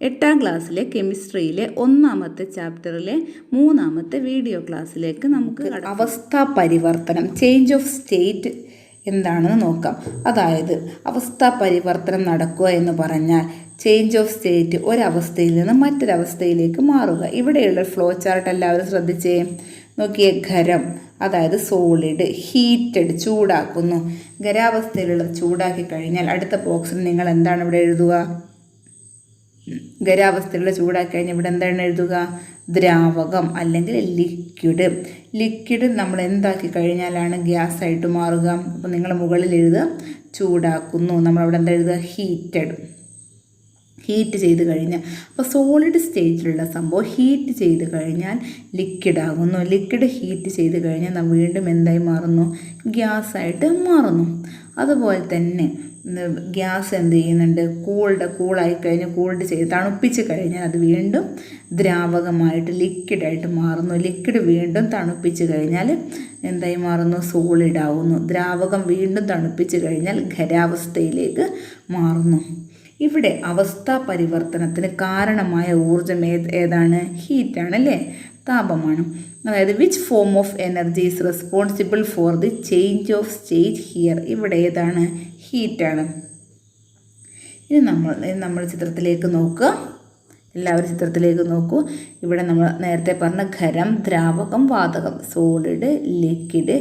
8ാം ക്ലാസ്സിലെ കെമിസ്ട്രിയിലെ 1ാമത്തെ ചാപ്റ്ററിലെ 3ാമത്തെ വീഡിയോ ക്ലാസ്സിലേക്ക് നമുക്ക് അവസ്ഥാ പരിവർത്തനം ചേഞ്ച് ഓഫ് സ്റ്റേറ്റ് എന്താണെന്ന് നോക്കാം. അതായത് അവസ്ഥാ പരിവർത്തനം നടക്കുക എന്ന് പറഞ്ഞാൽ ചേഞ്ച് ഓഫ് സ്റ്റേറ്റ് ഒരവസ്ഥയിൽ നിന്ന് മറ്റൊരവസ്ഥയിലേക്ക് മാറുക. ഇവിടെയുള്ള ഫ്ലോ ചാർട്ട് എല്ലാവരും ശ്രദ്ധിച്ചേ. നോക്കിയേ, ഖരം അതായത് സോളിഡ്, ഹീറ്റഡ് ചൂടാക്കുന്നു. ഖരാവസ്ഥയിലുള്ളത് ചൂടാക്കി കഴിഞ്ഞാൽ അടുത്ത ബോക്സിൽ നിങ്ങൾ എന്താണ് ഇവിടെ എഴുതുക? ഖരാവസ്ഥയിലുള്ള ചൂടാക്കി കഴിഞ്ഞാൽ ഇവിടെ എന്താണ് എഴുതുക? ദ്രാവകം അല്ലെങ്കിൽ ലിക്വിഡ്. ലിക്വിഡ് നമ്മൾ എന്താക്കി കഴിഞ്ഞാലാണ് ഗ്യാസ് ആയിട്ട് മാറുക? അപ്പോൾ നിങ്ങൾ മുകളിൽ എഴുതുക ചൂടാക്കുന്നു. നമ്മളവിടെ എന്താ എഴുതുക? ഹീറ്റഡ്. ഹീറ്റ് ചെയ്ത് കഴിഞ്ഞാൽ അപ്പോൾ സോളിഡ് സ്റ്റേറ്റിലുള്ള സംഭവം ഹീറ്റ് ചെയ്ത് കഴിഞ്ഞാൽ ലിക്വിഡ് ആകുന്നു. ലിക്വിഡ് ഹീറ്റ് ചെയ്ത് കഴിഞ്ഞാൽ നമ്മൾ വീണ്ടും എന്തായി മാറുന്നു? ഗ്യാസായിട്ട് മാറുന്നു. അതുപോലെ തന്നെ ഗ്യാസ് എന്ത് ചെയ്യുന്നുണ്ട്? കൂളായി കഴിഞ്ഞാൽ കൂൾഡ് ചെയ്ത് തണുപ്പിച്ച് കഴിഞ്ഞാൽ അത് വീണ്ടും ദ്രാവകമായിട്ട് ലിക്വിഡായിട്ട് മാറുന്നു. ലിക്വിഡ് വീണ്ടും തണുപ്പിച്ച് കഴിഞ്ഞാൽ എന്തായി മാറുന്നു? സോളിഡ് ആവുന്നു. ദ്രാവകം വീണ്ടും തണുപ്പിച്ച് കഴിഞ്ഞാൽ ഖരാവസ്ഥയിലേക്ക് മാറുന്നു. ഇവിടെ അവസ്ഥാ പരിവർത്തനത്തിന് കാരണമായ ഊർജ്ജം ഏതാണ്? ഹീറ്റാണ് അല്ലേ? താപമാണ്. അതായത് which form of energy is responsible for the change of state here? ഇവിടെ ഏതാണ്? ഹീറ്റാണ്. ഇനി നമ്മൾ ചിത്രത്തിലേക്ക് നോക്കുക. എല്ലാവരും ചിത്രത്തിലേക്ക് നോക്കൂ. ഇവിടെ നമ്മൾ നേരത്തെ പറഞ്ഞ ഖരം, ദ്രാവകം, വാതകം, സോളിഡ്, ലിക്വിഡ്,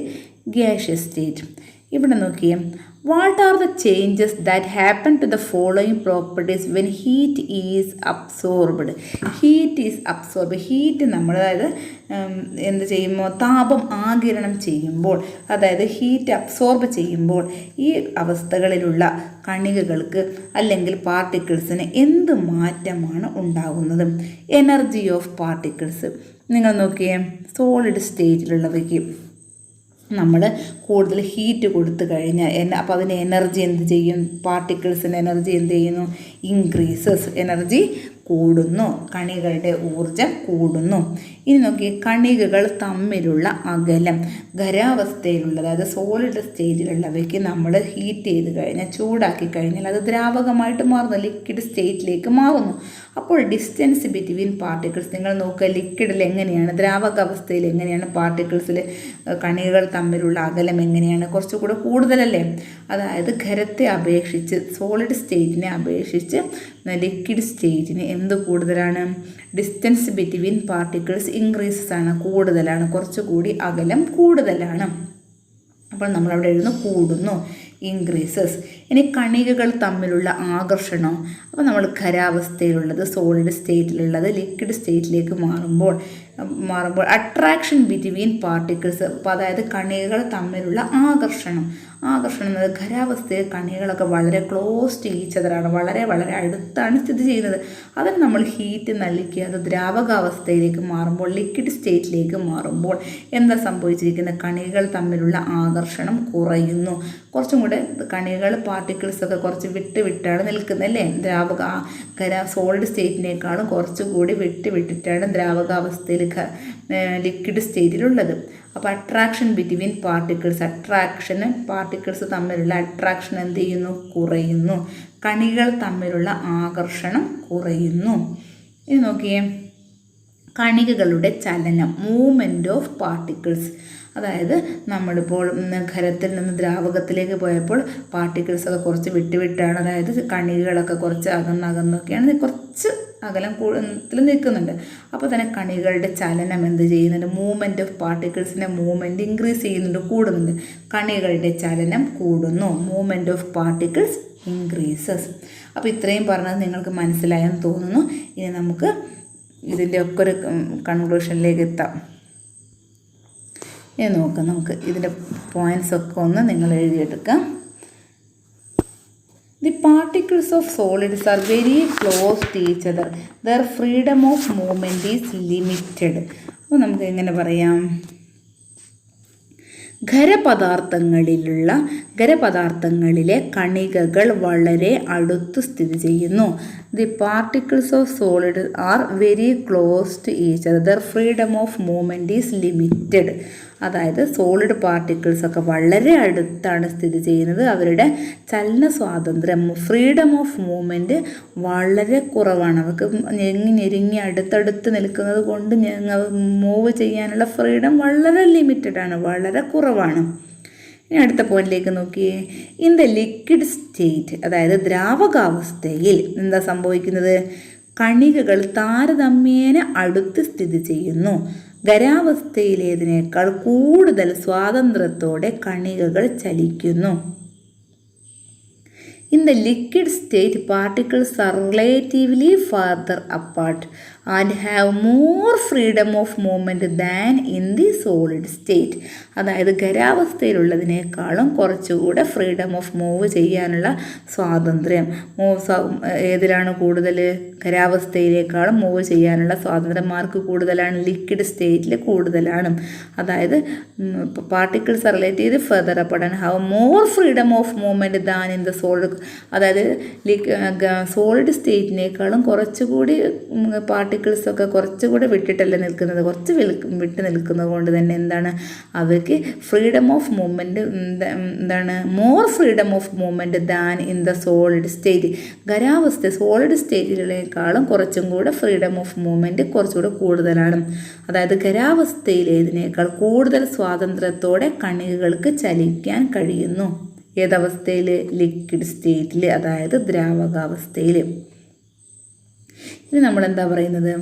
ഗ്യാഷ്യസ് സ്റ്റേറ്റ്. ഇവിടെ നോക്കിയേ, what are the changes that happen to the following properties when heat is absorbed? Heat is absorb. Heat നമ്മൾ അതായത് എന്ത് ചെയ്യുമ്പോൾ താപം ആഗിരണം ചെയ്യുമ്പോൾ, അതായത് ഹീറ്റ് അബ്സോർബ് ചെയ്യുമ്പോൾ ഈ അവസ്ഥകളിലുള്ള കണികകൾക്ക് അല്ലെങ്കിൽ പാർട്ടിക്കിൾസിന് എന്ത് മാറ്റമാണ് ഉണ്ടാകുന്നത്? Energy of particles. നിങ്ങൾ നോക്കിയേ, സോളിഡ് സ്റ്റേറ്റിലുള്ളവയ്ക്ക് നമ്മൾ കൂടുതൽ ഹീറ്റ് കൊടുത്തു കഴിഞ്ഞാൽ അപ്പോൾ അതിന് എനർജി എന്ത് ചെയ്യും? പാർട്ടിക്കിൾസിൻ്റെ എനർജി എന്ത് ചെയ്യുന്നു? ഇൻക്രീസസ്. എനർജി കൂടുന്നു. കണികളുടെ ഊർജം കൂടുന്നു. ഇനി നോക്കി, കണികകൾ തമ്മിലുള്ള അകലം. ഖരാവസ്ഥയിലുള്ള അതായത് സോളിഡ് സ്റ്റേറ്റിലുള്ളവയ്ക്ക് നമ്മൾ ഹീറ്റ് ചെയ്ത് കഴിഞ്ഞാൽ ചൂടാക്കി കഴിഞ്ഞാൽ അത് ദ്രാവകമായിട്ട് മാറുന്നു, ലിക്വിഡ് സ്റ്റേറ്റിലേക്ക് മാറുന്നു. അപ്പോൾ ഡിസ്റ്റൻസ് ബിറ്റ്വീൻ പാർട്ടിക്കിൾസ് നിങ്ങൾ നോക്കുക, ലിക്വിഡിൽ എങ്ങനെയാണ്, ദ്രാവകാവസ്ഥയിൽ എങ്ങനെയാണ്, പാർട്ടിക്കിൾസിൽ കണികകൾ തമ്മിലുള്ള അകലം എങ്ങനെയാണ്? കുറച്ചുകൂടെ കൂടുതലല്ലേ? അതായത് ഖരത്തെ അപേക്ഷിച്ച് സോളിഡ് സ്റ്റേറ്റിനെ അപേക്ഷിച്ച് ലിക്വിഡ് സ്റ്റേറ്റിന് എന്ത് കൂടുതലാണ്? ഡിസ്റ്റൻസ് ബിറ്റ്വീൻ പാർട്ടിക്കിൾസ് ഇൻക്രീസസ് ആണ്, കൂടുതലാണ്, കുറച്ചുകൂടി അകലം കൂടുതലാണ്. അപ്പോൾ നമ്മളവിടെ എഴുതുന്നു കൂടുന്നു, ഇൻക്രീസസ്. ഇനി കണികകൾ തമ്മിലുള്ള ആകർഷണം. അപ്പോൾ നമ്മൾ ഖരാവസ്ഥയിലുള്ളത് സോളിഡ് സ്റ്റേറ്റിലുള്ളത് ലിക്വിഡ് സ്റ്റേറ്റിലേക്ക് മാറുമ്പോൾ അട്രാക്ഷൻ ബിറ്റ്വീൻ പാർട്ടിക്കിൾസ്. അപ്പോൾ അതായത് കണികകൾ തമ്മിലുള്ള ആകർഷണം എന്നത് ഖരാവസ്ഥയിൽ കണികളൊക്കെ വളരെ ക്ലോസ് ടു ഈച്ച് അതറാണ്, വളരെ വളരെ അടുത്താണ് സ്ഥിതി ചെയ്യുന്നത്. അതിന് നമ്മൾ ഹീറ്റ് നൽകി അത് ദ്രാവകാവസ്ഥയിലേക്ക് മാറുമ്പോൾ, ലിക്വിഡ് സ്റ്റേറ്റിലേക്ക് മാറുമ്പോൾ എന്താ സംഭവിച്ചിരിക്കുന്നത്? കണികൾ തമ്മിലുള്ള ആകർഷണം കുറയുന്നു. കുറച്ചും കൂടെ കണികൾ പാർട്ടിക്കിൾസൊക്കെ കുറച്ച് വിട്ടാണ് നിൽക്കുന്നത് അല്ലേ? സോളിഡ് സ്റ്റേറ്റിനേക്കാളും കുറച്ചുകൂടി വിട്ടിട്ടാണ് ദ്രാവകാവസ്ഥയിൽ ലിക്വിഡ് സ്റ്റേറ്റിലുള്ളത്. അപ്പോൾ അട്രാക്ഷൻ ബിറ്റ്വീൻ പാർട്ടിക്കിൾസ് തമ്മിലുള്ള അട്രാക്ഷൻ എന്ത് ചെയ്യുന്നു? കുറയുന്നു. കണികൾ തമ്മിലുള്ള ആകർഷണം കുറയുന്നു. ഇനി നോക്കിയേ, കണികകളുടെ ചലനം, മൂവ്മെൻറ്റ് ഓഫ് പാർട്ടിക്കിൾസ്. അതായത് നമ്മളിപ്പോൾ ഖരത്തിൽ നിന്ന് ദ്രാവകത്തിലേക്ക് പോയപ്പോൾ പാർട്ടിക്കിൾസൊക്കെ കുറച്ച് വിട്ടാണ്, അതായത് കണികകളൊക്കെ കുറച്ച് അകന്നൊക്കെയാണ്, കുറച്ച് അകലം കൂടുതൽ നിൽക്കുന്നുണ്ട്. അപ്പോൾ തന്നെ കണികളുടെ ചലനം എന്ത് ചെയ്യുന്നുണ്ട്? മൂവ്മെൻറ്റ് ഓഫ് പാർട്ടിക്കിൾസിൻ്റെ മൂവ്മെൻറ്റ് ഇൻക്രീസ് ചെയ്യുന്നുണ്ട്, കൂടുന്നുണ്ട്. കണികളുടെ ചലനം കൂടുന്നു, മൂവ്മെൻറ്റ് ഓഫ് പാർട്ടിക്കിൾസ് ഇൻക്രീസസ്. അപ്പോൾ ഇത്രയും പറഞ്ഞത് നിങ്ങൾക്ക് മനസ്സിലായെന്ന് തോന്നുന്നു. ഇനി നമുക്ക് ഇതിൻ്റെ ഒക്കെ ഒരു കൺക്ലൂഷനിലേക്ക് എത്താം. ഇനി നോക്കാം, നമുക്ക് ഇതിൻ്റെ പോയിൻറ്റ്സൊക്കെ ഒന്ന് നിങ്ങൾ എഴുതിയെടുക്കാം. The particles of solids are very close to each other. Their freedom of movement is limited. അപ്പോൾ നമുക്ക് എങ്ങനെ പറയാം? ഖരപദാർത്ഥങ്ങളിലെ കണികകൾ വളരെ അടുത്ത് സ്ഥിതി ചെയ്യുന്നു. The particles of solid are very close to each other. Their freedom of movement is limited. അതായത് സോളിഡ് പാർട്ടിക്കിൾസൊക്കെ വളരെ അടുത്താണ് സ്ഥിതി ചെയ്യുന്നത്. അവരുടെ ചലന സ്വാതന്ത്ര്യം, ഫ്രീഡം ഓഫ് മൂവ്മെൻറ്റ് വളരെ കുറവാണ്. അവർക്ക് ഞെരുങ്ങി അടുത്തടുത്ത് നിൽക്കുന്നത് കൊണ്ട് മൂവ് ചെയ്യാനുള്ള ഫ്രീഡം വളരെ ലിമിറ്റഡാണ്, വളരെ കുറവാണ്. ഇനി അടുത്ത പോയിന്റിലേക്ക് നോക്കിയേ. ഇൻ ദ ലിക്വിഡ് സ്റ്റേറ്റ്, അതായത് ദ്രാവകാവസ്ഥയിൽ എന്താ സംഭവിക്കുന്നത്? കണികകൾ താരതമ്യേന അടുത്ത് സ്ഥിതി ചെയ്യുന്നു. ഖരാവസ്ഥയിലേതിനേക്കാൾ കൂടുതൽ സ്വാതന്ത്ര്യത്തോടെ കണികകൾ ചലിക്കുന്നു. In the liquid state, particles are relatively farther apart and have more freedom of movement than in the solid state. അതായത് ഖരാവസ്ഥയിലുള്ളതിനേക്കാളും കുറച്ചുകൂടെ ഫ്രീഡം ഓഫ് മൂവ് ചെയ്യാനുള്ള സ്വാതന്ത്ര്യം ഏതിലാണ് കൂടുതൽ? ഖരാവസ്ഥയിലേക്കാളും മൂവ് ചെയ്യാനുള്ള സ്വാതന്ത്ര്യമാർക്ക് കൂടുതലാണ്, ലിക്വിഡ് സ്റ്റേറ്റിൽ കൂടുതലാണ്. അതായത് particles R relatively further apart and have more freedom of movement than in the solid. അതായത് സോളിഡ് സ്റ്റേറ്റിനേക്കാളും കുറച്ചുകൂടി പാർട്ടിക്കിൾസൊക്കെ കുറച്ചുകൂടി വിട്ടിട്ടല്ലേ നിൽക്കുന്നത്, കുറച്ച് വിട്ട് നിൽക്കുന്നത് കൊണ്ട് തന്നെ എന്താണ് അവർക്ക് ഫ്രീഡം ഓഫ് മൂവ്മെൻറ്റ് എന്താണ് more freedom of movement than in the solid state. ഖരാവസ്ഥ സോളിഡ് സ്റ്റേറ്റിലേക്കാളും കുറച്ചും കൂടെ ഫ്രീഡം ഓഫ് മൂവ്മെൻറ്റ് കുറച്ചുകൂടെ കൂടുതലാണ്. അതായത് ഖരാവസ്ഥയിലേതിനേക്കാൾ കൂടുതൽ സ്വാതന്ത്ര്യത്തോടെ കണികകൾക്ക് ചലിക്കാൻ കഴിയുന്നു. ഏതവസ്ഥയിൽ? ലിക്വിഡ് സ്റ്റേറ്റിൽ, അതായത് ദ്രാവകാവസ്ഥയിൽ. ഇനി നമ്മളെന്താ പറയുന്നത്?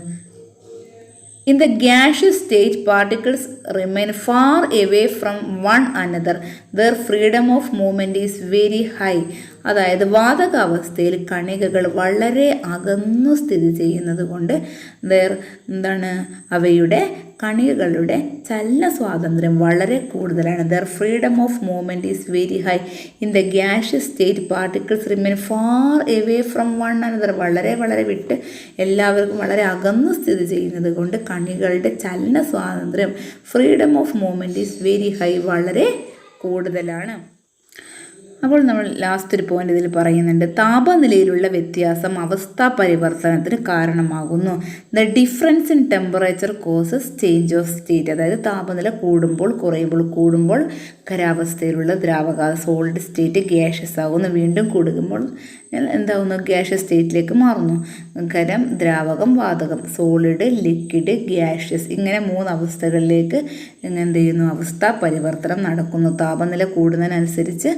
In the gaseous state, particles remain far away from one another. Their freedom of movement is very high. അതായത് വാതകാവസ്ഥയിൽ കണികകൾ വളരെ അകന്നു സ്ഥിതി ചെയ്യുന്നത് കൊണ്ട് അവയുടെ കണികകളുടെ ചലന സ്വാതന്ത്ര്യം വളരെ കൂടുതലാണ്. There freedom of movement is very high. In the gaseous state, particles remain far away from one another. വളരെ വിട്ട് എല്ലാവർക്കും വളരെ അകന്നു സ്ഥിതി ചെയ്യുന്നത് കൊണ്ട് കണികളുടെ ചലന സ്വാതന്ത്ര്യം, freedom of movement is very high, വളരെ കൂടുതലാണ്. അപ്പോൾ നമ്മൾ ലാസ്റ്റ് ഒരു പോയിന്റ് ഇതിൽ പറയുന്നുണ്ട്. താപനിലയിലുള്ള വ്യത്യാസം അവസ്ഥാ പരിവർത്തനത്തിന് കാരണമാകുന്നു. The difference in temperature causes change of state. അതായത് താപനില കൂടുമ്പോൾ കൂടുമ്പോൾ ഖരാവസ്ഥയിലുള്ള ദ്രാവക സോളിഡ് സ്റ്റേറ്റ് ഗ്യാഷ്യസ് ആകുന്നു. വീണ്ടും കൂടുമ്പോൾ എന്താകുന്നു? ഗ്യാഷ്യസ് സ്റ്റേറ്റിലേക്ക് മാറുന്നു. ഖരം, ദ്രാവകം, വാതകം, സോളിഡ്, ലിക്വിഡ്, ഗ്യാഷ്യസ്, ഇങ്ങനെ 3 അവസ്ഥകളിലേക്ക് എന്ത് ചെയ്യുന്നു? അവസ്ഥാ പരിവർത്തനം നടക്കുന്നു. താപനില കൂടുന്നതിനനുസരിച്ച്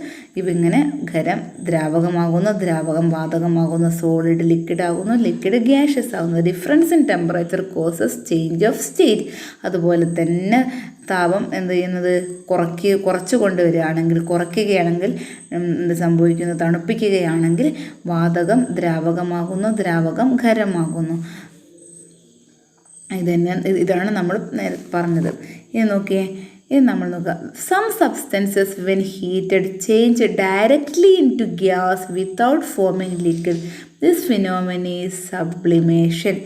ഇങ്ങനെ ഖരം ദ്രാവകമാകുന്നു, ദ്രാവകം വാതകമാകുന്നു, സോളിഡ് ലിക്വിഡ് ആകുന്നു, ലിക്വിഡ് ഗ്യാഷ്യസ് ആകുന്നു. Difference in temperature causes change of state. അതുപോലെ തന്നെ താപം എന്ത് ചെയ്യുന്നത്? കുറച്ച് കൊണ്ടുവരികയാണെങ്കിൽ, കുറയ്ക്കുകയാണെങ്കിൽ എന്ത് സംഭവിക്കുന്നു? തണുപ്പിക്കുകയാണെങ്കിൽ വാതകം ദ്രാവകമാകുന്നു, ദ്രാവകം ഖരമാകുന്നു. ഇതാണ് നമ്മൾ പറഞ്ഞത്. ഇത് നോക്കിയേ, ഇത് നമ്മൾ നോക്കുക. Some substances when heated change directly into gas without forming liquid. This phenomena is sublimation.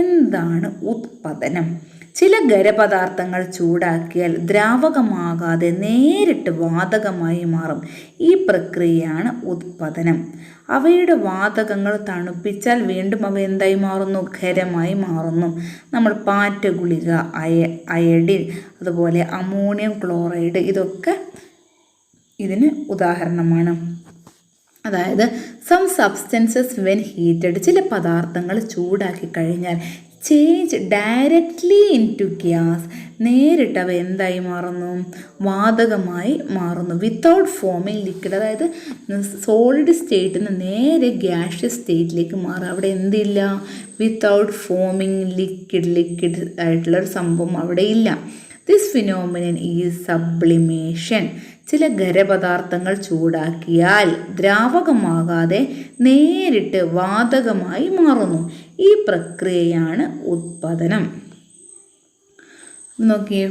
എന്താണ് ഉത്പതനം? ചില ഖരപദാർത്ഥങ്ങൾ ചൂടാക്കിയാൽ ദ്രാവകമാകാതെ നേരിട്ട് വാതകമായി മാറും. ഈ പ്രക്രിയയാണ് ഉത്പതനം. അവയുടെ വാതകങ്ങൾ തണുപ്പിച്ചാൽ വീണ്ടും അവ എന്തായി മാറുന്നു? ഖരമായി മാറുന്നു. നമ്മൾ പാറ്റ ഗുളിക, അയഡിൻ, അതുപോലെ അമോണിയം ക്ലോറൈഡ്, ഇതൊക്കെ ഇതിന് ഉദാഹരണമാണ്. അതായത് സം സബ്സ്റ്റൻസസ് വെൻ ഹീറ്റഡ്, ചില പദാർത്ഥങ്ങൾ ചൂടാക്കി കഴിഞ്ഞാൽ change directly into gas, നേരിട്ട് അവ എന്തായി മാറുന്നു? വാതകമായി മാറുന്നു. വിത്തൗട്ട് ഫോമിങ് ലിക്വിഡ്, അതായത് സോളിഡ് സ്റ്റേറ്റിൽ നിന്ന് നേരെ ഗ്യാഷ്യസ് സ്റ്റേറ്റിലേക്ക് മാറുക. അവിടെ എന്തില്ല? വിത്തൗട്ട് ഫോമിങ് ലിക്വിഡ് ആയിട്ടുള്ളൊരു സംഭവം അവിടെ ഇല്ല. This phenomenon is sublimation. ചില ഖരപദാർത്ഥങ്ങൾ ചൂടാക്കിയാൽ ദ്രാവകമാകാതെ നേരിട്ട് വാതകമായി മാറുന്നു. ഈ പ്രക്രിയയാണ് ഉത്പതനം. നോക്കിയേ,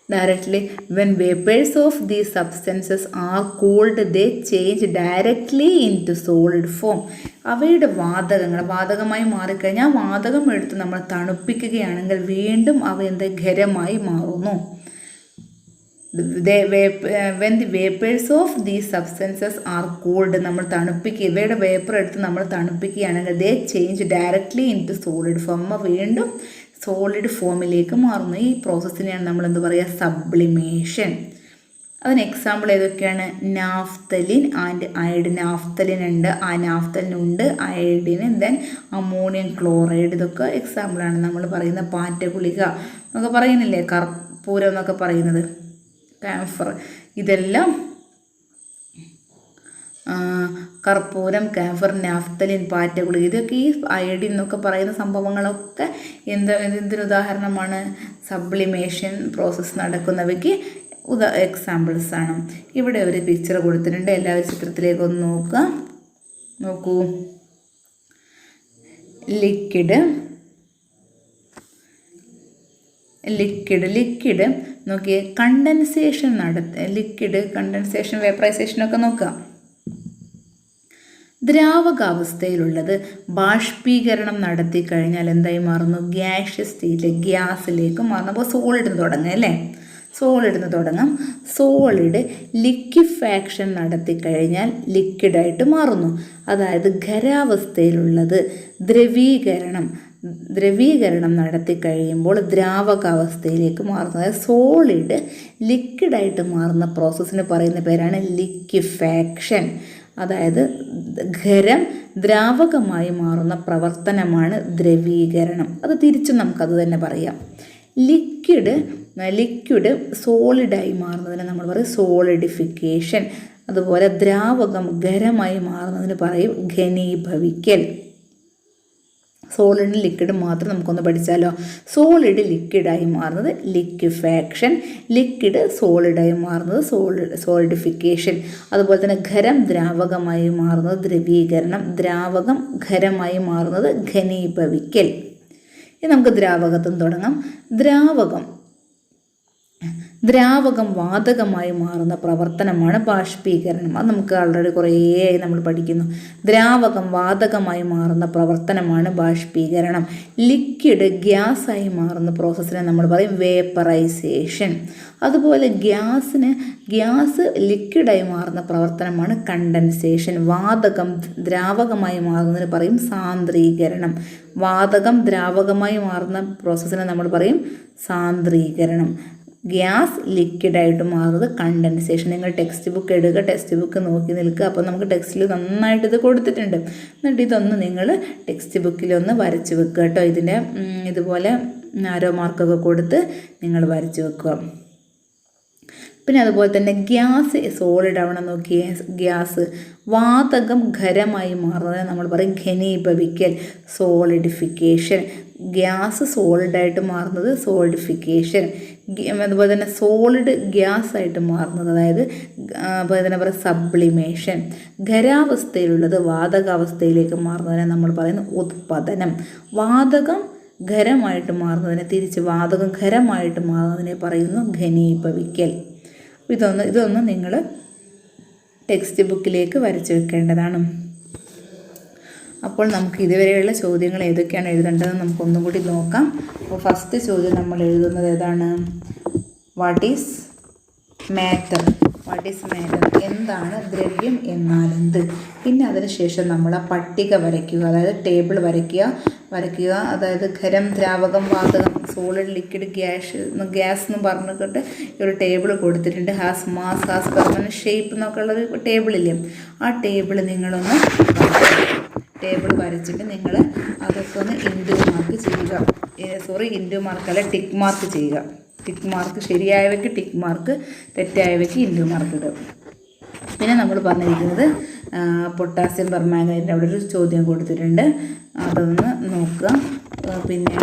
directly when vapors of these substances are cooled, they change directly into solid form. അവയുടെ വാതകമായി മാറിക്കഴിഞ്ഞാൽ വാതകം എടുത്ത് നമ്മൾ തണുപ്പിക്കുകയാണെങ്കിൽ വീണ്ടും അവ എന്താ? ഖരമായി മാറുന്നു. when the vapors of these substances are cooled, നമ്മൾ തണുപ്പിക്കുക, ഇവയുടെ വേപ്പർ എടുത്ത് നമ്മൾ തണുപ്പിക്കുകയാണെങ്കിൽ they change directly into solid form, വീണ്ടും സോളിഡ് ഫോമിലേക്ക് മാറുന്നു. ഈ പ്രോസസ്സിനെയാണ് നമ്മൾ എന്ത് പറയുക, സബ്ലിമേഷൻ. അതിന് എക്സാമ്പിൾ ഏതൊക്കെയാണ്? Naphthalene and iodine. നാഫ്തലിൻ ഉണ്ട്, ആ നാഫ്തലിൻ ഉണ്ട്, അയഡിന്, ദെൻ അമോണിയം ക്ലോറൈഡ്. ഇതൊക്കെ എക്സാമ്പിളാണ്. നമ്മൾ പറയുന്ന പാറ്റ ഗുളിക എന്നൊക്കെ പറയുന്നില്ലേ, കർപ്പൂരം എന്നൊക്കെ പറയുന്നത്, കാംഫർ, ഇതെല്ലാം കർപ്പൂരം, കാംഫർ, നാഫ്തലിൻ, പാറ്റ ഗുളിക, ഇതൊക്കെ ഈ അയഡിൻ എന്നൊക്കെ പറയുന്ന സംഭവങ്ങളൊക്കെ എന്തിനുദാഹരണമാണ്? സബ്ലിമേഷൻ പ്രോസസ്സ് നടക്കുന്നവയ്ക്ക് എക്സാമ്പിൾസ് ആണ്. ഇവിടെ ഒരു പിക്ചർ കൊടുത്തിട്ടുണ്ട്. എല്ലാവരും ചിത്രത്തിലേക്ക് ഒന്ന് നോക്കൂ. ലിക്വിഡ് നോക്കിയേ, കണ്ടൻസേഷൻ ലിക്വിഡ് കണ്ടൻസേഷൻ, വേപ്പറൈസേഷനൊക്കെ നോക്കാം. ദ്രാവകാവസ്ഥയിലുള്ളത് ബാഷ്പീകരണം നടത്തി കഴിഞ്ഞാൽ എന്തായി മാറുന്നു? ഗ്യാഷ്യസ് സ്റ്റേറ്റ്, ഗ്യാസിലേക്ക് മാറുന്നു. അപ്പോൾ സോളിഡിന് തുടങ്ങും അല്ലേ, സോളിഡിന് തുടങ്ങാം. സോളിഡ് ലിക്വിഫാക്ഷൻ നടത്തി കഴിഞ്ഞാൽ ലിക്വിഡായിട്ട് മാറുന്നു. അതായത് ഖരാവസ്ഥയിലുള്ളത് ദ്രവീകരണം നടത്തി കഴിയുമ്പോൾ ദ്രാവകാവസ്ഥയിലേക്ക് മാറുന്നു. അതായത് സോളിഡ് ലിക്വിഡായിട്ട് മാറുന്ന പ്രോസസ്സിന് പറയുന്ന പേരാണ് ലിക്വിഫാക്ഷൻ. അതായത് ഖരം ദ്രാവകമായി മാറുന്ന പ്രവർത്തനമാണ് ദ്രവീകരണം. അത് തിരിച്ചും നമുക്കത് തന്നെ പറയാം. ലിക്വിഡ് സോളിഡായി മാറുന്നതിന് നമ്മൾ പറയും സോളിഡിഫിക്കേഷൻ. അതുപോലെ ദ്രാവകം ഖരമായി മാറുന്നതിന് പറയും ഘനീഭവിക്കൽ. സോളിഡ് ലിക്വിഡ് മാത്രം നമുക്കൊന്ന് പഠിച്ചാലോ. സോളിഡ് ലിക്വിഡായി മാറുന്നത് ലിക്വിഫാക്ഷൻ, ലിക്വിഡ് സോളിഡായി മാറുന്നത് സോളിഡിഫിക്കേഷൻ. അതുപോലെ തന്നെ ഖരം ദ്രാവകമായി മാറുന്നത് ദ്രവീകരണം, ദ്രാവകം ഖരമായി മാറുന്നത് ഘനീഭവിക്കൽ. ഇനി നമുക്ക് ദ്രാവകത്തും തുടങ്ങാം. ദ്രാവകം വാതകമായി മാറുന്ന പ്രവർത്തനമാണ് ബാഷ്പീകരണം. അത് നമുക്ക് ആൾറെഡി കുറേ നമ്മൾ പഠിക്കുന്നു. ദ്രാവകം വാതകമായി മാറുന്ന പ്രവർത്തനമാണ് ബാഷ്പീകരണം. ലിക്വിഡ് ഗ്യാസായി മാറുന്ന പ്രോസസ്സിനെ നമ്മൾ പറയും വേപ്പറൈസേഷൻ. അതുപോലെ ഗ്യാസ് ലിക്വിഡായി മാറുന്ന പ്രവർത്തനമാണ് കണ്ടൻസേഷൻ. വാതകം ദ്രാവകമായി മാറുന്നതിന് പറയും സാന്ദ്രീകരണം. വാതകം ദ്രാവകമായി മാറുന്ന പ്രോസസ്സിനെ നമ്മൾ പറയും സാന്ദ്രീകരണം. ഗ്യാസ് ലിക്വിഡായിട്ട് മാറുന്നത് കണ്ടൻസേഷൻ. നിങ്ങൾ ടെക്സ്റ്റ് ബുക്ക് എടുക്കുക, ടെക്സ്റ്റ് ബുക്ക് നോക്കി നിൽക്കുക. അപ്പോൾ നമുക്ക് ടെക്സ്റ്റിൽ നന്നായിട്ട് ഇത് കൊടുത്തിട്ടുണ്ട്. എന്നിട്ട് ഇതൊന്ന് നിങ്ങൾ ടെക്സ്റ്റ് ബുക്കിലൊന്ന് വരച്ച് വെക്കുക കേട്ടോ. ഇതിൻ്റെ ഇതുപോലെ ആരോ മാർക്കൊക്കെ കൊടുത്ത് നിങ്ങൾ വരച്ച് വെക്കുക. പിന്നെ അതുപോലെ തന്നെ ഗ്യാസ് സോളിഡ് ആവണം. നോക്കിയേ, ഗ്യാസ് വാതകം ഖരമായി മാറുന്നത് നമ്മൾ പറയും ഘനീഭവിക്കൽ, സോളിഡിഫിക്കേഷൻ. ഗ്യാസ് സോളിഡായിട്ട് മാറുന്നത് സോളിഡിഫിക്കേഷൻ. അതുപോലെ തന്നെ സോളിഡ് ഗ്യാസ് ആയിട്ട് മാറുന്നത്, അതായത് അതുപോലെ തന്നെ പറയാം സബ്ലിമേഷൻ. ഖരാവസ്ഥയിലുള്ളത് വാതകാവസ്ഥയിലേക്ക് മാറുന്നതിനെ നമ്മൾ പറയുന്നത് ഉത്പതനം. വാതകം ഖരമായിട്ട് മാറുന്നതിനെ തിരിച്ച് വാതകം ഖരമായിട്ട് മാറുന്നതിനെ പറയുന്നു ഘനീഭവിക്കൽ. ഇതൊന്ന് നിങ്ങൾ ടെക്സ്റ്റ് ബുക്കിലേക്ക് വരച്ച് വെക്കേണ്ടതാണ്. അപ്പോൾ നമുക്ക് ഇതുവരെയുള്ള ചോദ്യങ്ങൾ ഏതൊക്കെയാണ് എഴുതേണ്ടതെന്ന് നമുക്കൊന്നും കൂടി നോക്കാം. അപ്പോൾ ഫസ്റ്റ് ചോദ്യം നമ്മൾ എഴുതുന്നത് ഏതാണ്? What is matter? എന്താണ് ദ്രവ്യം എന്നാലെന്ത്? പിന്നെ അതിനുശേഷം നമ്മൾ ആ പട്ടിക വരയ്ക്കുക, അതായത് ടേബിൾ വരയ്ക്കുക. അതായത് ഖരം, ദ്രാവകം, വാതകം, സോളിഡ്, ലിക്വിഡ്, ഗ്യാസ് എന്ന് പറഞ്ഞിട്ട് ഒരു ടേബിൾ കൊടുത്തിട്ടുണ്ട്. Has mass, has permanent shape എന്നൊക്കെ ഉള്ളൊരു ടേബിളില്ലേ, ആ ടേബിൾ നിങ്ങളൊന്ന് വരച്ചിട്ട് നിങ്ങൾ അതൊക്കെ ഒന്ന് ഇൻറ്റു മാർക്ക് ചെയ്യുക. ഇൻറ്റു മാർക്കല്ല, ടിക്ക് മാർക്ക് ചെയ്യുക. ടിക്ക് മാർക്ക് ശരിയായവയ്ക്ക് ടിക്ക് മാർക്ക്, തെറ്റായവയ്ക്ക് ഇൻറ്റു മാർക്ക് ഇടുക. പിന്നെ നമ്മൾ പറഞ്ഞിരിക്കുന്നത് പൊട്ടാസ്യം പെർമാംഗനേറ്റിൻ്റെ അവിടെ ഒരു ചോദ്യം കൊടുത്തിട്ടുണ്ട്, അതൊന്ന് നോക്കുക. പിന്നെ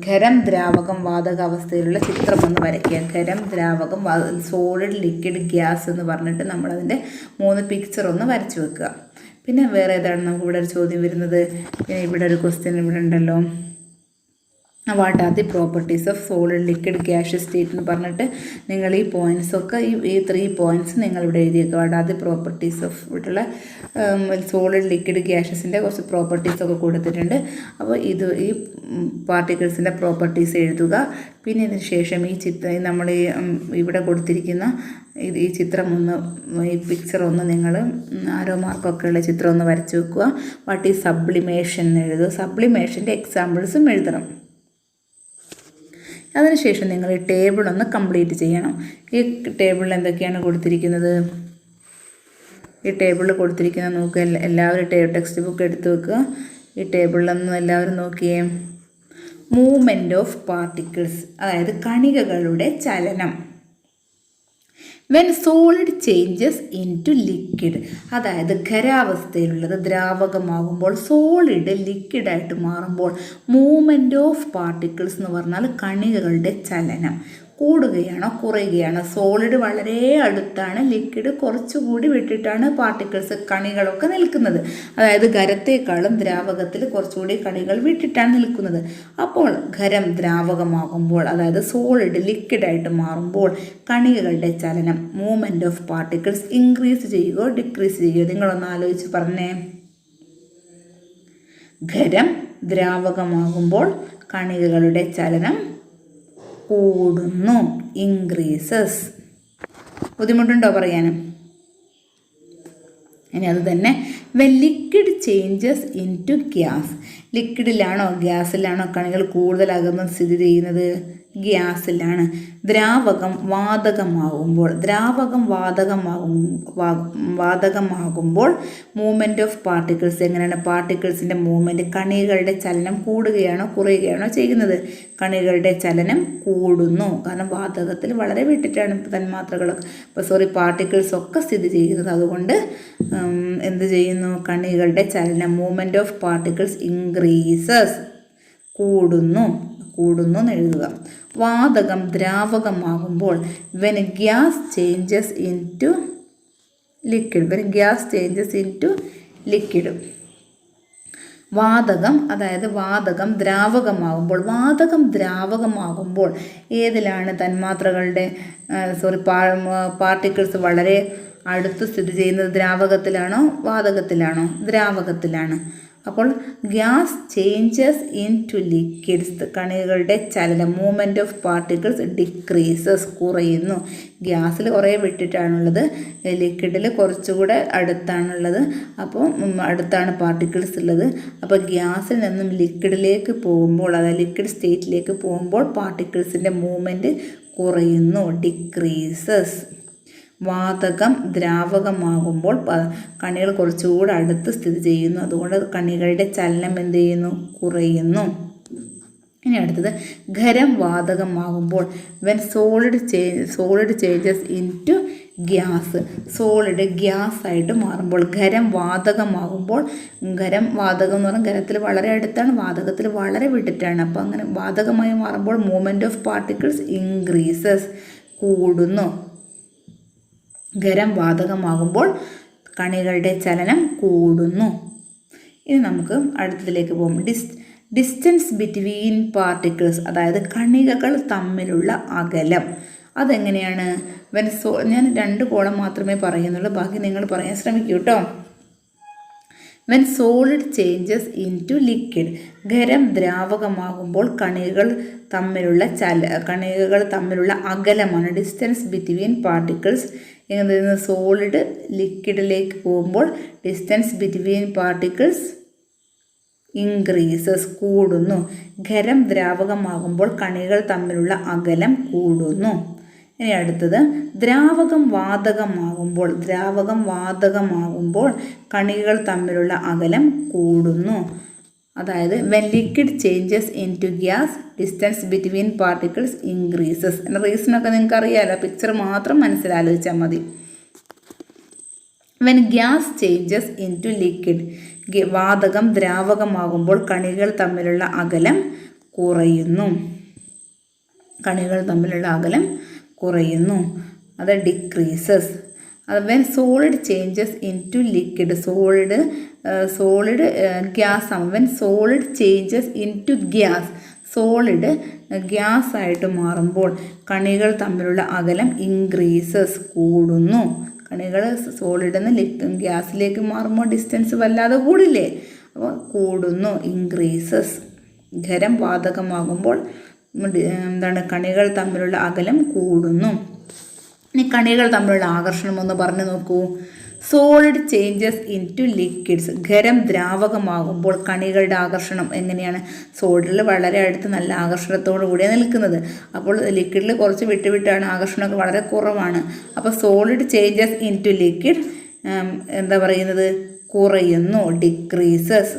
ഖരം, ദ്രാവകം, വാതകാവസ്ഥയിലുള്ള ചിത്രം ഒന്ന് വരയ്ക്കുക. ഖരം, ദ്രാവകം, സോളിഡ്, ലിക്വിഡ്, ഗ്യാസ് എന്ന് പറഞ്ഞിട്ട് നമ്മളതിൻ്റെ 3 പിക്ചർ ഒന്ന് വരച്ച് വെക്കുക. പിന്നെ വേറെ ഏതാണ് നമുക്ക് ഇവിടെ ഒരു ചോദ്യം വരുന്നത്? പിന്നെ ഇവിടെ ഒരു ക്വസ്റ്റ്യൻ ഇവിടെ ഉണ്ടല്ലോ, what are the properties of solid, liquid, gaseous state എന്ന് പറഞ്ഞിട്ട് നിങ്ങൾ ഈ പോയിൻറ്റ്സൊക്കെ ഈ 3 പോയിൻറ്റ്സ് നിങ്ങളിവിടെ എഴുതിയേക്കുക. What are the properties of ഇവിടെയുള്ള സോളിഡ്, ലിക്വിഡ്, ഗ്യാഷ്യസിൻ്റെ കുറച്ച് പ്രോപ്പർട്ടീസൊക്കെ കൊടുത്തിട്ടുണ്ട്. അപ്പോൾ ഈ പാർട്ടിക്കിൾസിൻ്റെ പ്രോപ്പർട്ടീസ് എഴുതുക. പിന്നെ ഇതിന് ശേഷം നമ്മൾ ഇവിടെ കൊടുത്തിരിക്കുന്ന ഈ ചിത്രം ഈ പിക്ചർ ഒന്ന് നിങ്ങൾ ആരോ മാർക്കൊക്കെ ഉള്ള ചിത്രം ഒന്ന് വരച്ച് വെക്കുക. വാട്ട് ഈസ് സബ്ലിമേഷൻ എന്ന് എഴുതുക. സബ്ലിമേഷൻ്റെ എക്സാമ്പിൾസും എഴുതണം. അതിനുശേഷം നിങ്ങൾ ഈ ടേബിൾ ഒന്ന് കംപ്ലീറ്റ് ചെയ്യണം. ഈ ടേബിളിൽ എന്തൊക്കെയാണ് കൊടുത്തിരിക്കുന്നത്? ഈ ടേബിളിൽ കൊടുത്തിരിക്കുന്ന നോക്കുക, എല്ലാവരും ടെക്സ്റ്റ് ബുക്ക് എടുത്ത് വെക്കുക. ഈ ടേബിളിലൊന്നും എല്ലാവരും നോക്കിയേ. മൂവ്മെൻറ്റ് ഓഫ് പാർട്ടിക്കിൾസ്, അതായത് കണികകളുടെ ചലനം. When solid changes into liquid, അതായത് ഖരാവസ്ഥയിലുള്ളത് ദ്രാവകമാകുമ്പോൾ സോളിഡ് ലിക്വിഡായിട്ട് മാറുമ്പോൾ മൂവ്മെൻറ്റ് ഓഫ് പാർട്ടിക്കിൾസ് എന്ന് പറഞ്ഞാൽ കണികകളുടെ ചലനം കൂടുകയാണോ കുറയുകയാണോ? സോളിഡ് വളരെ അടുത്താണ്, ലിക്വിഡ് കുറച്ചുകൂടി വിട്ടിട്ടാണ് പാർട്ടിക്കിൾസ് കണികളൊക്കെ നിൽക്കുന്നത്. അതായത് ഖരത്തേക്കാളും ദ്രാവകത്തിൽ കുറച്ചുകൂടി കണികൾ വിട്ടിട്ടാണ് നിൽക്കുന്നത്. അപ്പോൾ ഖരം ദ്രാവകമാകുമ്പോൾ, അതായത് സോളിഡ് ലിക്വിഡായിട്ട് മാറുമ്പോൾ കണികകളുടെ ചലനം മൂവ്മെൻറ്റ് ഓഫ് പാർട്ടിക്കിൾസ് ഇൻക്രീസ് ചെയ്യുകയോ ഡിക്രീസ് ചെയ്യുകയോ? നിങ്ങളൊന്ന് ആലോചിച്ച് പറഞ്ഞേ. ഖരം ദ്രാവകമാകുമ്പോൾ കണികകളുടെ ചലനം കൂടുന്നു, ഇൻക്രീസസ്. ബുദ്ധിമുട്ടുണ്ടോ പറയാനും? ഇനി അത് തന്നെ when liquid changes into gas, ലിക്വിഡിലാണോ ഗ്യാസിലാണോ കണികൾ കൂടുതൽ സ്ഥിതി ചെയ്യുന്നത്? ഗ്യാസിലാണ്. ദ്രാവകം വാതകമാകുമ്പോൾ, വാതകമാകുമ്പോൾ മൂവ്മെൻറ്റ് ഓഫ് പാർട്ടിക്കിൾസ് എങ്ങനെയാണ്? പാർട്ടിക്കിൾസിൻ്റെ മൂവ്മെൻറ്റ്, കണികളുടെ ചലനം കൂടുകയാണോ കുറയുകയാണോ ചെയ്യുന്നത്? കണികളുടെ ചലനം കൂടുന്നു. കാരണം വാതകത്തിൽ വളരെ വിട്ടിട്ടാണ് തന്മാത്രകളൊക്കെ പാർട്ടിക്കിൾസ് ഒക്കെ സ്ഥിതി ചെയ്യുന്നത്. അതുകൊണ്ട് എന്ത് ചെയ്യുന്നു? കണികളുടെ ചലനം മൂവ്മെൻറ്റ് ഓഫ് പാർട്ടിക്കിൾസ് ഇൻക്രീസസ്, കൂടുന്നു എന്ന് എഴുതുക. വാതകം ദ്രാവകമാകുമ്പോൾ when gas changes into liquid, അതായത് വാതകം ദ്രാവകമാകുമ്പോൾ ഏതിലാണ് തന്മാത്രകളുടെ പാർട്ടിക്കിൾസ് വളരെ അടുത്ത് സ്ഥിതി ചെയ്യുന്നത്? ദ്രാവകത്തിലാണോ വാതകത്തിലാണോ? ദ്രാവകത്തിലാണ്. അപ്പോൾ gas changes into liquids, കണികകളുടെ ചലനം മൂവ്മെൻറ്റ് ഓഫ് പാർട്ടിക്കിൾസ് ഡിക്രീസസ്, കുറയുന്നു. ഗ്യാസിൽ കുറേ വിട്ടിട്ടാണുള്ളത്, ലിക്വിഡിൽ കുറച്ചുകൂടെ അടുത്താണുള്ളത്. അപ്പോൾ അടുത്താണ് പാർട്ടിക്കിൾസ് ഉള്ളത്. അപ്പോൾ ഗ്യാസിൽ നിന്നും ലിക്വിഡിലേക്ക് പോകുമ്പോൾ, അതായത് ലിക്വിഡ് സ്റ്റേറ്റിലേക്ക് പോകുമ്പോൾ പാർട്ടിക്കിൾസിൻ്റെ മൂവ്മെൻറ്റ് കുറയുന്നു, ഡിക്രീസസ്. വാതകം ദ്രാവകമാകുമ്പോൾ കണികൾ കുറച്ചുകൂടെ അടുത്ത് സ്ഥിതി ചെയ്യുന്നു. അതുകൊണ്ട് കണികളുടെ ചലനം എന്ത് ചെയ്യുന്നു? കുറയുന്നു. ഇനി അടുത്തത് ഖരം വാതകമാകുമ്പോൾ when solid changes into gas, solid gas ആയിട്ട് മാറുമ്പോൾ. ഖരം വാതകമാകുമ്പോൾ, വാതകം എന്ന് പറഞ്ഞാൽ ഖരത്തിൽ വളരെ അടുത്താണ്, വാതകത്തിൽ വളരെ വിട്ടിട്ടാണ്. അപ്പോൾ അങ്ങനെ വാതകമായി മാറുമ്പോൾ മൂവ്മെൻറ്റ് ഓഫ് പാർട്ടിക്കിൾസ് ഇൻക്രീസസ്, കൂടുന്നു. ഖരം വാതകമാകുമ്പോൾ കണികളുടെ ചലനം കൂടുന്നു. ഇനി നമുക്ക് അടുത്തതിലേക്ക് പോകും. ഡിസ്റ്റൻസ് ബിറ്റ്വീൻ പാർട്ടിക്കിൾസ്, അതായത് കണികകൾ തമ്മിലുള്ള അകലം. അതെങ്ങനെയാണ്? ഞാൻ 2 കോളം മാത്രമേ പറയുന്നുള്ളൂ, ബാക്കി നിങ്ങൾ പറയാൻ ശ്രമിക്കൂ കേട്ടോ. When solid changes into liquid, ഖരം ദ്രാവകമാകുമ്പോൾ കണികകൾ തമ്മിലുള്ള അകലമാണ് ഡിസ്റ്റൻസ് ബിറ്റ്വീൻ പാർട്ടിക്കിൾസ്. സോളിഡ് ലിക്വിഡിലേക്ക് പോകുമ്പോൾ ഡിസ്റ്റൻസ് ബിറ്റ്വീൻ പാർട്ടിക്കിൾസ് ഇൻക്രീസസ്, കൂടുന്നു. ഖരം ദ്രാവകമാകുമ്പോൾ കണികൾ തമ്മിലുള്ള അകലം കൂടുന്നു. ഇനി അടുത്തത് ദ്രാവകം വാതകമാകുമ്പോൾ കണികൾ തമ്മിലുള്ള അകലം കൂടുന്നു. അതായത് when liquid changes into gas distance between particles increases. റീസണൊക്കെ നിങ്ങൾക്ക് അറിയാമല്ലോ, പിക്ചർ മാത്രം മനസ്സിലാലോചിച്ചാൽ മതി. When gas changes into liquid, വാതകം ദ്രാവകമാകുമ്പോൾ കണികൾ തമ്മിലുള്ള അകലം കുറയുന്നു. അത് decreases. When solid changes into liquid, solid gas ആകും. When solid changes into gas, solid gas ആയിട്ട് മാറുമ്പോൾ കണികൾ തമ്മിലുള്ള അകലം ഇൻക്രീസസ്, കൂടുന്നു. കണികൾ സോളിഡിൽ നിന്ന് ഗ്യാസിലേക്ക് മാറുമ്പോൾ ഡിസ്റ്റൻസ് വല്ലാതെ കൂടില്ലേ? അപ്പോൾ കൂടുന്നു, ഇൻക്രീസസ്. ഖരം വാതകമാകുമ്പോൾ കണികൾ തമ്മിലുള്ള അകലം കൂടുന്നു. ഇനി കണികൾ തമ്മിലുള്ള ആകർഷണം ഒന്ന് പറഞ്ഞു നോക്കൂ. Solid changes into liquids. ഖരം ദ്രാവകമാകുമ്പോൾ കണികളുടെ ആകർഷണം എങ്ങനെയാണ്? സോളിഡിൽ വളരെ അടുത്ത് നല്ല ആകർഷണത്തോടു കൂടിയാണ് നിൽക്കുന്നത്. അപ്പോൾ ലിക്വിഡിൽ കുറച്ച് വിട്ടാണ് ആകർഷണമൊക്കെ വളരെ കുറവാണ്. അപ്പോൾ solid changes into liquid എന്താ പറയുന്നത്? കുറയുന്നു, decreases.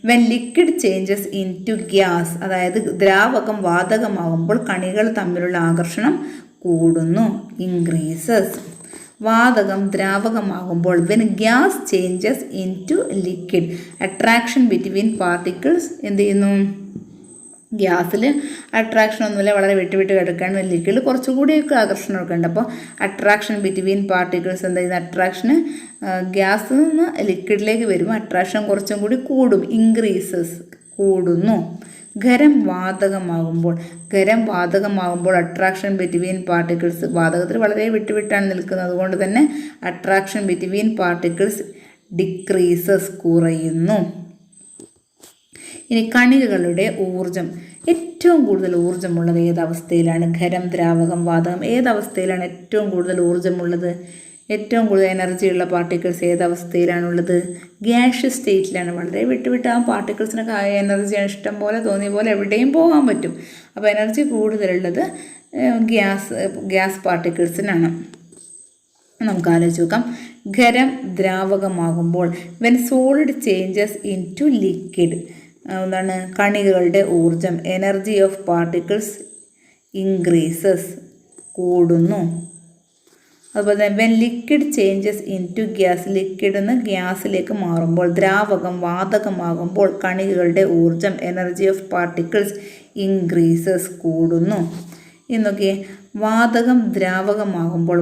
When liquid changes into gas, അതായത് ദ്രാവകം വാതകമാകുമ്പോൾ കണികൾ തമ്മിലുള്ള ആകർഷണം കൂടുന്നു, ഇൻക്രീസസ്. വാതകം ദ്രാവകമാകുമ്പോൾ when gas changes into liquid, attraction between particles എന്ത് ചെയ്യുന്നു? ഗ്യാസിൽ അട്രാക്ഷൻ ഒന്നുമില്ല, വളരെ വിട്ട് കിടക്കുകയാണ്. ലിക്വിഡിൽ കുറച്ചുകൂടിയൊക്കെ ആകർഷണമൊക്കെ ഉണ്ട്. അപ്പോൾ അട്രാക്ഷൻ ബിറ്റ്വീൻ പാർട്ടിക്കിൾസ് എന്താ ചെയ്യുന്നത്? അട്രാക്ഷന് ഗ്യാസിൽ നിന്ന് ലിക്വിഡിലേക്ക് വരുമ്പോൾ അട്രാക്ഷൻ കുറച്ചും കൂടി കൂടും, ഇൻക്രീസസ്, കൂടുന്നു. ഖരം വാതകമാകുമ്പോൾ അട്രാക്ഷൻ ബിറ്റ്വീൻ പാർട്ടിക്കിൾസ്, വാതകത്തിൽ വളരെ വിട്ടാണ് നിൽക്കുന്നത്. അതുകൊണ്ട് തന്നെ അട്രാക്ഷൻ ബിറ്റ്വീൻ പാർട്ടിക്കിൾസ് ഡിക്രീസസ്, കുറയുന്നു. ഇനി കണികകളുടെ ഊർജം. ഏറ്റവും കൂടുതൽ ഊർജ്ജമുള്ളത് ഏതവസ്ഥയിലാണ്? ഖരം, ദ്രാവകം, വാതകം ഏതവസ്ഥയിലാണ് ഏറ്റവും കൂടുതൽ ഊർജ്ജമുള്ളത്? ഏറ്റവും കൂടുതൽ എനർജിയുള്ള പാർട്ടിക്കിൾസ് ഏതവസ്ഥയിലാണുള്ളത്? ഗ്യാഷ്യസ് സ്റ്റേറ്റിലാണ്. വളരെ വിട്ട് ആ പാർട്ടിക്കിൾസിനൊക്കെ എനർജിയാണ്, ഇഷ്ടം പോലെ തോന്നിയ പോലെ എവിടെയും പോകാൻ പറ്റും. അപ്പോൾ എനർജി കൂടുതലുള്ളത് ഗ്യാസ് പാർട്ടിക്കിൾസിനാണ്. നമുക്ക് ആലോചിച്ച് നോക്കാം. ഖരം ദ്രാവകമാകുമ്പോൾ when solid changes into liquid, എന്താണ്? കണികകളുടെ ഊർജം, എനർജി ഓഫ് പാർട്ടിക്കിൾസ് ഇൻക്രീസസ്, കൂടുന്നു. അതുപോലെ തന്നെ when liquid changes into gas, ലിക്വിഡിൽ നിന്ന് ഗ്യാസിലേക്ക് മാറുമ്പോൾ, ദ്രാവകം വാതകമാകുമ്പോൾ കണികകളുടെ ഊർജം, എനർജി ഓഫ് പാർട്ടിക്കിൾസ് ഇൻക്രീസസ്, കൂടുന്നു. എന്നൊക്കെ വാതകം ദ്രാവകമാകുമ്പോൾ,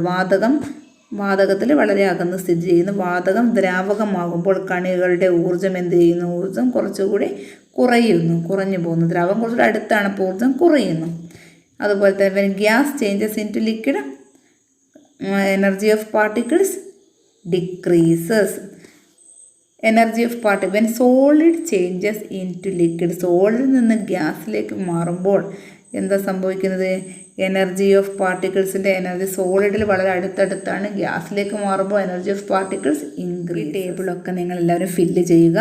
വാതകത്തിൽ വളരെ അകന്ന് സ്ഥിതി ചെയ്യുന്നു. വാതകം ദ്രാവകമാകുമ്പോൾ കണികകളുടെ ഊർജ്ജം എന്ത് ചെയ്യുന്നു? ഊർജ്ജം കുറച്ചുകൂടി കുറഞ്ഞു പോകുന്നു. ദ്രാവകം കുറച്ചുകൂടി അടുത്താണ്, അപ്പോൾ ഊർജ്ജം കുറയുന്നു. അതുപോലെ തന്നെ gas changes into liquid, energy of particles decreases. Energy of when solid changes into liquid, സോളിഡിൽ നിന്ന് ഗ്യാസിലേക്ക് മാറുമ്പോൾ എന്താ സംഭവിക്കുന്നത്? എനർജി ഓഫ് പാർട്ടിക്കിൾസിൻ്റെ എനർജി സോളിഡിൽ വളരെ അടുത്തടുത്താണ്, ഗ്യാസിലേക്ക് മാറുമ്പോൾ എനർജി ഓഫ് പാർട്ടിക്കിൾസ് ഇൻക്രീസ്. ടേബിളൊക്കെ നിങ്ങളെല്ലാവരും ഫില്ല് ചെയ്യുക.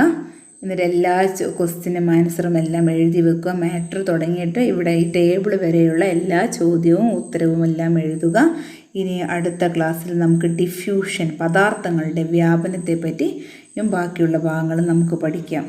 എന്നിട്ട് എല്ലാ ക്വസ്റ്റ്യനും ആൻസറും എല്ലാം എഴുതി വെക്കുക. മാറ്റർ തുടങ്ങിയിട്ട് ഇവിടെ ഈ ടേബിൾ വരെയുള്ള എല്ലാ ചോദ്യവും ഉത്തരവും എല്ലാം എഴുതുക. ഇനി അടുത്ത ക്ലാസ്സിൽ നമുക്ക് ഡിഫ്യൂഷൻ, പദാർത്ഥങ്ങളുടെ വ്യാപനത്തെ പറ്റിയും ബാക്കിയുള്ള ഭാഗങ്ങൾ നമുക്ക് പഠിക്കാം.